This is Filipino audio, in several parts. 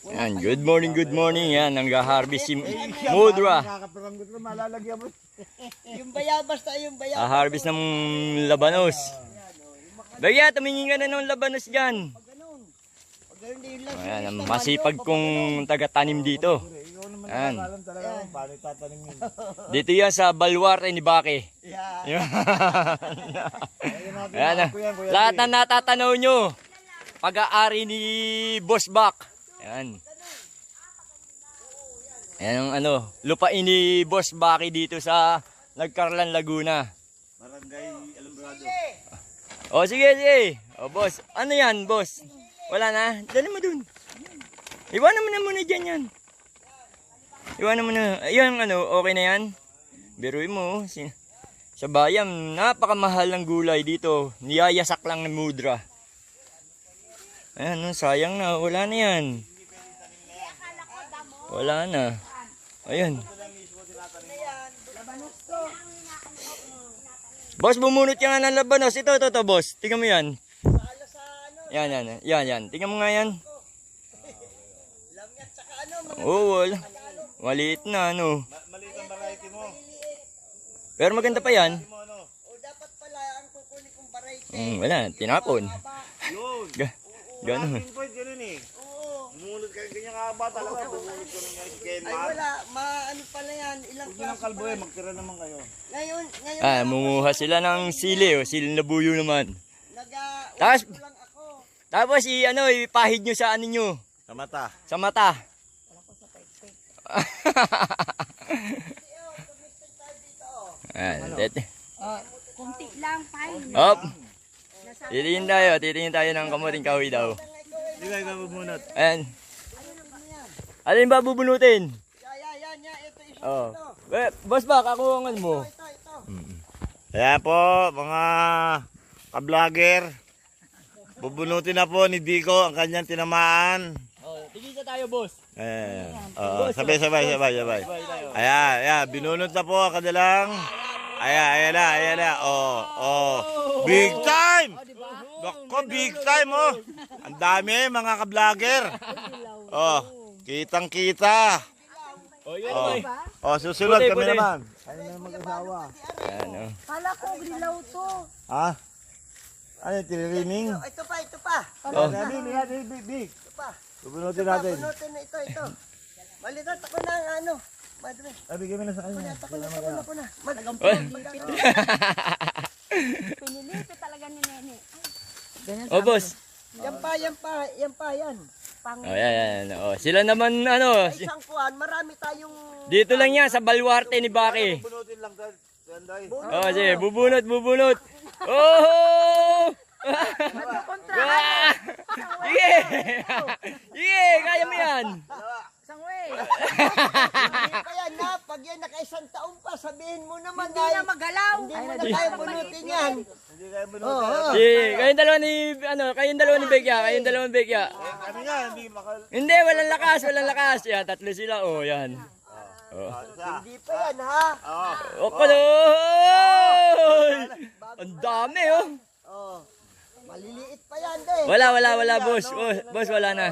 Yan, good morning, good morning. Yan, nang-harvest si Mudra. Nakakaparanggot na malalagyan mo. Yung bayabas tayo, yung bayabas. Harvest ng labanos. Bagya, tumingin ka na ng labanos dyan. Ayan, ang masipag kong taga-tanim dito. Ayan. Alam talaga kung paano itatanim yun. Dito yan sa Baluarte ni Bake. Yeah. Ayan, lahat na natatanaw nyo, pag-aari ni Boss Bak. Ayan. Ayan ang lupain ni Boss Baki dito sa Nagkarlan, Laguna. Barangay Alambrado. O sige, sige. O boss, ano yan boss? Wala na? Dali mo dun. Iwanan mo na muna dyan yan. Iwanan mo na. Ayun, okay na yan. Biruin mo. Sa bayan, napakamahal ng gulay dito. Niyayasak lang ng Mudra. Ayan, sayang na. Wala na yan. Wala na. Ayun. Boss, bumunot ka nga ng labanos. Ito, boss. Tingnan mo yan. Yan. Tingnan mo nga yan. Oo, wala. Maliit na, Maliit ang variety mo. Pero maganda pa yan. O dapat pala ang kukunin kong variety. Wala, tinapon. Yun. Ganun. Pinpoint ganun eh. Oo. Bumunod ka ganyan nga ba talaga. Bumunod ko na nga si Ken Ay wala, ano pala yan, ilang Huwag ng kalbo eh, magtira naman kayo. Ngayon, Munguha sila ng sili. Sili na buyo naman. Tapos, Tapos- lang ako. Tapos ipahid nyo sa nyo. Sa mata. Sa mata. Ayan, Kunti lang, fine. Hop. Titingin tayo ng kamuting kahoy daw. Di ba ikaw bumunot? Ayan. Alin ba bubunutin? Yan, ito isa Oh. ito. Boss ba, kakuha mo. Ito. Ayan po, mga ka-vlogger. Bubunutin na po ni Dico ang kanyang tinamaan. Tigisa tayo, boss. Sabay. Ayan, binunot na po ang kanilang. Ayan na. Big time! Nako, big time, Ang dami, mga ka-vlogger. Kitang-kita. Yun Susunod Puti, kami puti. naman. Ayun na mag-asawa. Ayan, Kala ko grilaw to. Ha? Ano, tirining? Ito pa. Big. Ito pa. Bubunutin natin. Punutin na ito. Malitat ako na madre. Bigyan mo na sa kanya. Ako na. Pinilipit talaga ni Nene. boss. Yan pa. Yan. Sila naman, Isang kuhan, marami tayong... dito lang yan, sa Baluarte ni Baki. Bubunutin lang dahil. Sige, bubunot. Oh! Sige! Sige, kaya mo yan. Isang way. Kaya pag yan naka-isang taon pa, sabihin mo naman Hindi na magalaw. hindi mo na tayo bunutin yan. Hindi kayo bunutin. Sige, kayong dalawa ni Bekya. Kami nga, hindi makal... Hindi, walang lakas. Yan, tatlo sila. Yan. Hindi pa yan, ha? Okoloy! Ang dami, Maliliit pa yan, de. Wala, boss. Boss, wala na.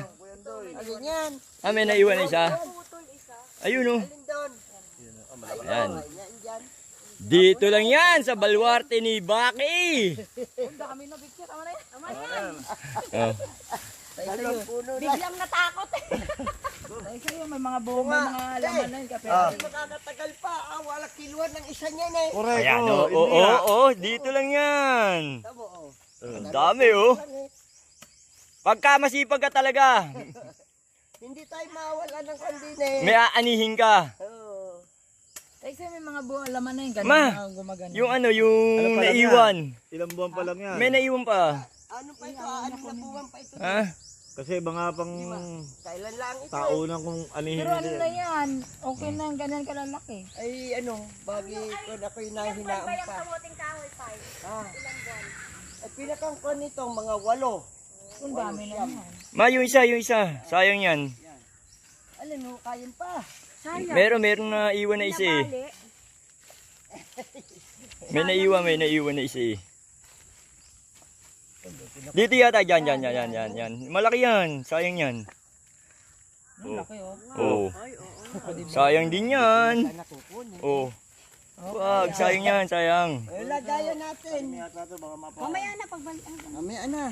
Alin yan? May naiwan na isa. Ayun, Alin doon? Ayan. Yan dyan. Dito lang yan, sa Baluarte ni Baki. Kami na picture. Tama na yan. Talong puno na. Biglang natakot eh. Ay sa'yo, may mga buhong, may mga laman na yun. Hindi makakatagal pa. Wala kiluan ng isa niyan eh. Correct. Ayan, dito lang yan. Tamo, Ang dami, Pagka masipag ka talaga, Hindi tayo mawala ng kandina eh. may aanihin ka. Oo. Ay sa'yo, may mga buhong laman na yun. Ma, Mga gumagana. yung Ano pa lang naiwan. Ilang buwan pa lang yan. May naiwan pa. Ano pa ito? Anong na buwan pa ito? Ha? Kasi mga pang Kailan lang ito eh. taunan kung anihin Pero ano nila. na yan? Okay na, ganyan kalalaki. Ay bagi ko na ako'y nahinaan pa. Kamuting kahoy, fine. At pinakang ko nitong mga 8. Ang dami na naman. Ma, yung isa. Sayang yan. Alin mo, kayan pa. Meron na iwan na isa eh. Bali. May naiwan na isa eh. Dito yata, yan. Malaki yan. Sayang yan. laki oh. Oh. Sayang din yan. Oh. Wag, sayang yan, sayang. Lagayan natin. Mamaya na pagbalik. Mamaya na.